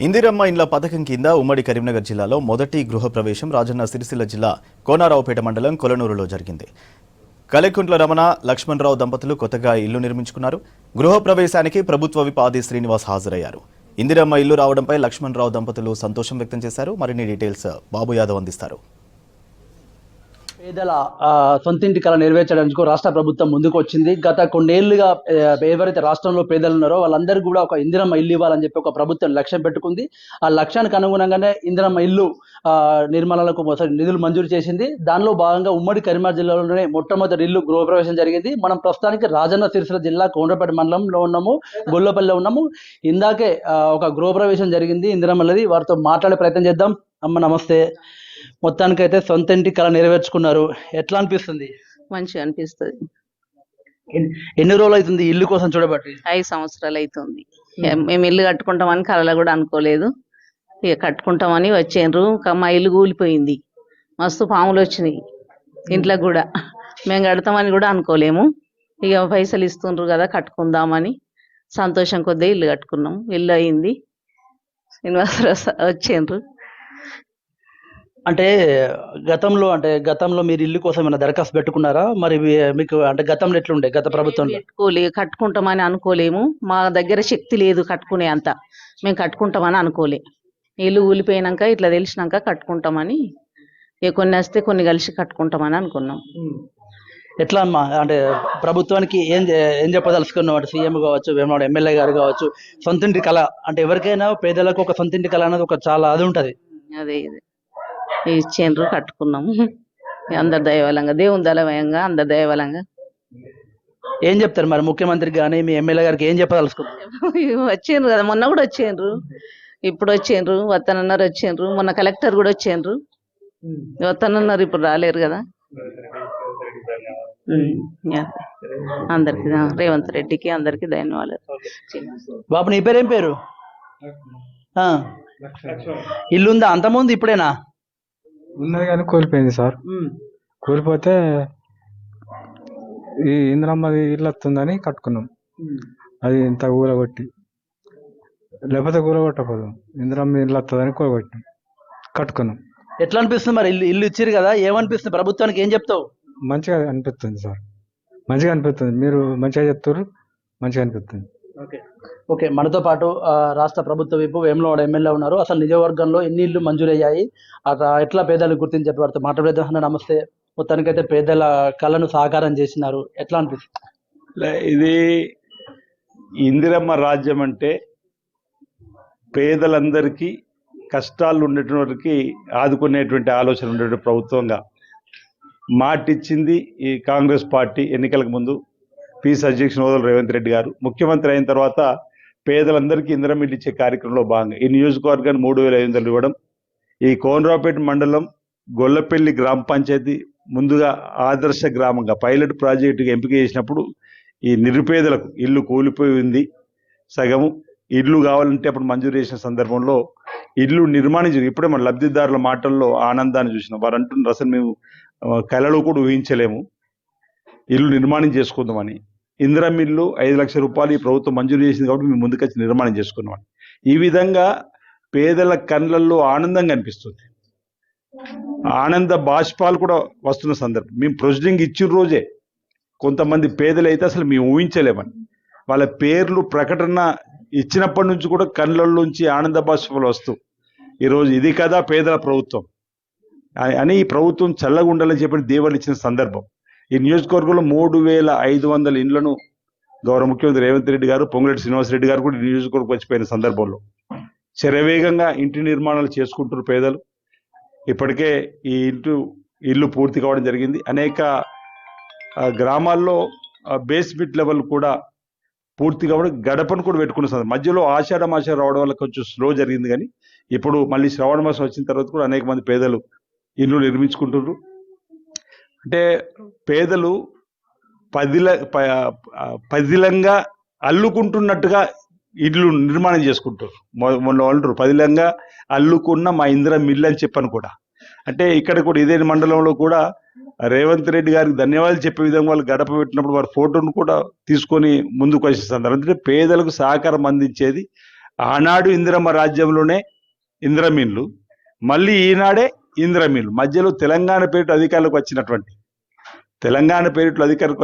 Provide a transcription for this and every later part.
ఇందిరమ్మ ఇండ్ల పథకం కింద ఉమ్మడి కరీంనగర్ జిల్లాలో మొదటి గృహప్రవేశం రాజన్న సిరిసిల్ల జిల్లా కోనారావుపేట మండలం కొలనూరులో జరిగింది. కలెకుంట్ల రమణ, లక్ష్మణరావు దంపతులు కొత్తగా ఇల్లు నిర్మించుకున్నారు. గృహప్రవేశానికి ప్రభుత్వ విప్ ఆది శ్రీనివాస్ హాజరయ్యారు. ఇందిరమ్మ ఇల్లు రావడంపై లక్ష్మణరావు దంపతులు సంతోషం వ్యక్తం చేశారు. మరిన్ని డీటెయిల్స్ బాబు యాదవ్ అందిస్తారు. పేదల సొంతింటి కళ నెరవేర్చడానికి రాష్ట్ర ప్రభుత్వం ముందుకు వచ్చింది. గత కొన్నేళ్లుగా ఎవరైతే రాష్ట్రంలో పేదలు ఉన్నారో వాళ్ళందరికీ కూడా ఒక ఇందిరమ్మ ఇల్లు ఇవ్వాలని చెప్పి ఒక ప్రభుత్వం లక్ష్యం పెట్టుకుంది. ఆ లక్ష్యానికి అనుగుణంగానే ఇందిరమ్మ ఇల్లు నిర్మాణాలకు నిధులు మంజూరు చేసింది. దానిలో భాగంగా ఉమ్మడి కరీంనగర్ జిల్లాలోనే మొట్టమొదటి ఇల్లు గృహప్రవేశం జరిగింది. మనం ప్రస్తుతానికి రాజన్న సిరిసిల్ల జిల్లా కోనరావుపేట మండలంలో ఉన్నాము, గొల్లపల్లిలో ఉన్నాము. ఇందాకే ఒక గృహప్రవేశం జరిగింది ఇందిరమ్మలది. వారితో మాట్లాడే ప్రయత్నం చేద్దాం. అమ్మ నమస్తే. మొత్తానికైతే సొంత ఇంటి కళ నెరవేర్చుకున్నారు. ఎట్లా అనిపిస్తుంది? మంచిగా అనిపిస్తుంది. ఎన్ని రోజులు అవుతుంది ఇల్లు కోసం చూడబట్టి? 5 సంవత్సరాలు అవుతుంది. మేము ఇల్లు కట్టుకుంటామని కళలో కూడా అనుకోలేదు. ఇక కట్టుకుంటామని వచ్చిండ్రు. మా ఇల్లు కూలిపోయింది. మస్తు పాములు వచ్చినాయి ఇంట్లో కూడా. మేము కడతామని కూడా అనుకోలేము. ఇక పైసలు ఇస్తుండ్రు కదా కట్టుకుందామని సంతోషం కొద్దీ ఇల్లు కట్టుకున్నాం. ఇల్లు అయింది. వచ్చిండ్రు. అంటే గతంలో మీరు ఇల్లు కోసం ఏమైనా దరఖాస్తు పెట్టుకున్నారా? మరి మీకు అంటే గతంలో ఎట్లుండే గత ప్రభుత్వంలో? కట్టుకుంటామని అనుకోలేము. మా దగ్గర శక్తి లేదు కట్టుకునే అంత. మేము కట్టుకుంటామని అనుకోలే. ఇల్లు కూలిపోయినాక ఇట్లా తెలిసినాక కట్టుకుంటామని, కొన్ని వస్తే కొన్ని కలిసి కట్టుకుంటామని అనుకున్నాం. ఎట్లా అమ్మా, అంటే ప్రభుత్వానికి ఏం చెప్పదలుచుకున్నాం? అంటే సీఎం కావచ్చు, వేమనాడు ఎమ్మెల్యే గారు కావచ్చు, సొంతింటి కళ అంటే ఎవరికైనా పేదలకు ఒక సొంతింటి కళ అనేది ఒక చాలా అది ఉంటది. అదే ఇచ్చిండ్రు, కట్టుకున్నాము. అందరి దయవలంగా, దేవుని దళవయంగా, అందరి దయవలంగా. ఏం చెప్తారు మరి ముఖ్యమంత్రికి కానీ మీ ఎమ్మెల్యే గారికి ఏం చెప్పదలుచుకున్నారు? వచ్చిండ్రు కదా, మొన్న కూడా వచ్చిండ్రు, ఇప్పుడు వచ్చిండ్రు, వత్తనన్నారు వచ్చిండ్రు. మొన్న కలెక్టర్ కూడా వచ్చిండ్రు, వత్తనన్నారు, ఇప్పుడు రాలేరు కదా. అందరికి రేవంత్ రెడ్డికి అందరికి ధన్యవాదాలు. బాబు నీ పేరేం పేరు? ఇల్లుందా అంతకుముందు? ఇప్పుడేనా ఉన్నది కానీ కోల్పోయింది సార్. కోల్పోతే ఈ ఇందిరమ్మ ఇల్లు వస్తుందని కట్టుకున్నాం. అది ఇంత కూలగొట్టి, లేకపోతే కూలగొట్టకూడదు. ఇందిరమ్మ ఇల్లు వస్తుందని కూలగొట్టినాం, కట్టుకున్నాం. ఎట్లా అనిపిస్తుంది మరి? ఇల్లు ఇచ్చారు కదా, ఏమనిపిస్తుంది? ప్రభుత్వానికి ఏం చెప్తావు? మంచిగా అనిపిస్తుంది సార్, మంచిగా అనిపిస్తుంది. మీరు మంచిగా చెప్తారు, మంచిగా అనిపిస్తుంది. ఓకే, మనతో పాటు రాష్ట్ర ప్రభుత్వ వైపు వేములవాడ ఎమ్మెల్యే ఉన్నారు. అసలు నిజవర్గంలో ఎన్ని ఇల్లు మంజూరయ్యాయి, ఎట్లా పేదలు గుర్తించే వారితో మాట్లాడేద్దాం. నమస్తే. మొత్తానికైతే పేదల కళను సాకారం చేసినారు. ఎట్లా అనిపిస్తుంది? ఇది ఇందిరమ్మ రాజ్యం అంటే పేదలందరికీ కష్టాలు ఉండేటువంటి ఆదుకునేటువంటి ఆలోచన ఉండేటువంటి ప్రభుత్వంగా మాటిచ్చింది ఈ కాంగ్రెస్ పార్టీ. ఎన్నికలకు ముందు పీస్ అధ్యక్షుని హోదాలో రేవంత్ రెడ్డి గారు ముఖ్యమంత్రి అయిన తర్వాత పేదలందరికీ ఇందిరమ్మ ఇల్లు ఇచ్చే కార్యక్రమంలో భాగంగా ఈ నియోజకవర్గాన్ని 3,500 ఇవ్వడం. ఈ కోనరావుపేట మండలం గొల్లపల్లి గ్రామ పంచాయతీ ముందుగా ఆదర్శ గ్రామంగా పైలట్ ప్రాజెక్టుగా ఎంపిక చేసినప్పుడు ఈ నిరుపేదలకు ఇల్లు కూలిపోయి ఉంది, సగము ఇల్లు కావాలంటే అప్పుడు మంజూరు చేసిన సందర్భంలో ఇల్లు నిర్మాణించి ఇప్పుడే మన లబ్ధిదారుల మాటల్లో ఆనందాన్ని చూసినాం. వారు అంటున్నారు అసలు మేము కళలో కూడా ఊహించలేము ఇల్లు నిర్మాణం చేసుకుందామని. ఇందిరమ్మ ఇల్లు 5 లక్షల రూపాయలు ఈ ప్రభుత్వం మంజూరు చేసింది కాబట్టి మేము ముందుకొచ్చి నిర్మాణం చేసుకున్నామని. ఈ విధంగా పేదల కళ్ళల్లో ఆనందం కనిపిస్తుంది, ఆనంద బాష్పాలు కూడా వస్తున్న సందర్భం. మేము ప్రొసీడింగ్ ఇచ్చిన రోజే కొంతమంది పేదలు అయితే అసలు మేము ఊహించలేమని వాళ్ళ పేర్లు ప్రకటన ఇచ్చినప్పటి నుంచి కూడా కళ్ళల్లోంచి ఆనంద బాష్పాలు వస్తూ ఈరోజు ఇది కదా పేదల ప్రభుత్వం అని ఈ ప్రభుత్వం చల్లగా ఉండాలని చెప్పి దేవుళ్ళు ఇచ్చిన సందర్భం. ఈ నియోజకవర్గంలో 3,500 ఇండ్లను గౌరవ ముఖ్యమంత్రి రేవంత్ రెడ్డి గారు, పొంగులేటి శ్రీనివాసరెడ్డి గారు కూడా నియోజకవర్గం వచ్చిపోయిన సందర్భంలో శరవేగంగా ఇంటి నిర్మాణాలు చేసుకుంటున్నారు పేదలు. ఇప్పటికే ఈ ఇల్లు పూర్తి కావడం జరిగింది. అనేక గ్రామాల్లో బేస్మెంట్ లెవెల్ కూడా పూర్తి కావడం, గడపను కూడా పెట్టుకున్న సందర్భం. మధ్యలో ఆషాఢ మాసం రావడం వల్ల కొంచెం స్లో జరిగింది, కానీ ఇప్పుడు మళ్ళీ శ్రావణ మాసం వచ్చిన తర్వాత కూడా అనేక మంది పేదలు ఇల్లు నిర్మించుకుంటున్నారు. అంటే పేదలు పదిలంగా అల్లుకుంటున్నట్టుగా ఇల్లు నిర్మాణం చేసుకుంటారు. మొన్న వాళ్ళు పదిలంగా అల్లుకున్న మా ఇందిరమ్మ ఇల్లు అని చెప్పాను కూడా. అంటే ఇక్కడ కూడా ఇదే మండలంలో కూడా రేవంత్ రెడ్డి గారికి ధన్యవాదాలు చెప్పే విధంగా వాళ్ళు గడప పెట్టినప్పుడు వారి ఫోటోను కూడా తీసుకొని ముందుకు వచ్చే సందర్భం. అంటే పేదలకు సహకారం అందించేది ఆనాడు ఇందిరమ్మ రాజ్యంలోనే ఇందిరమిన్లు, మళ్ళీ ఈనాడే ఇందిరమిన్లు, మధ్యలో తెలంగాణ పేరిట అధికారులకు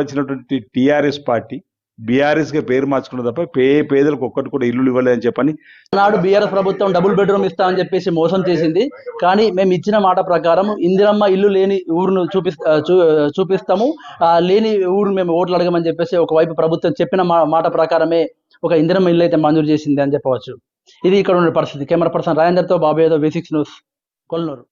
వచ్చినటువంటి టీఆర్ఎస్ పార్టీ బీఆర్ఎస్గా పేరు మార్చుకున్న తప్ప పేదలకు ఒక్కటి కూడా ఇల్లు ఇవ్వలేదని చెప్పని నాడు బీఆర్ఎస్ ప్రభుత్వం డబుల్ బెడ్రూమ్ ఇస్తామని చెప్పేసి మోసం చేసింది. కానీ మేము ఇచ్చిన మాట ప్రకారం ఇందిరమ్మ ఇల్లు లేని ఊరును చూపిస్తాము, లేని ఊరు మేము ఓట్లు అడగమని చెప్పేసి ఒకవైపు ప్రభుత్వం చెప్పిన మాట ప్రకారమే ఒక ఇందిరమ్మ ఇల్లు అయితే మంజూరు చేసింది అని చెప్పవచ్చు. ఇది ఇక్కడ ఉన్న పరిస్థితి. కెమెరా పర్సన్ రాజేందర్తో బాబు యాదవ్, V6 న్యూస్, కొల్నూరు.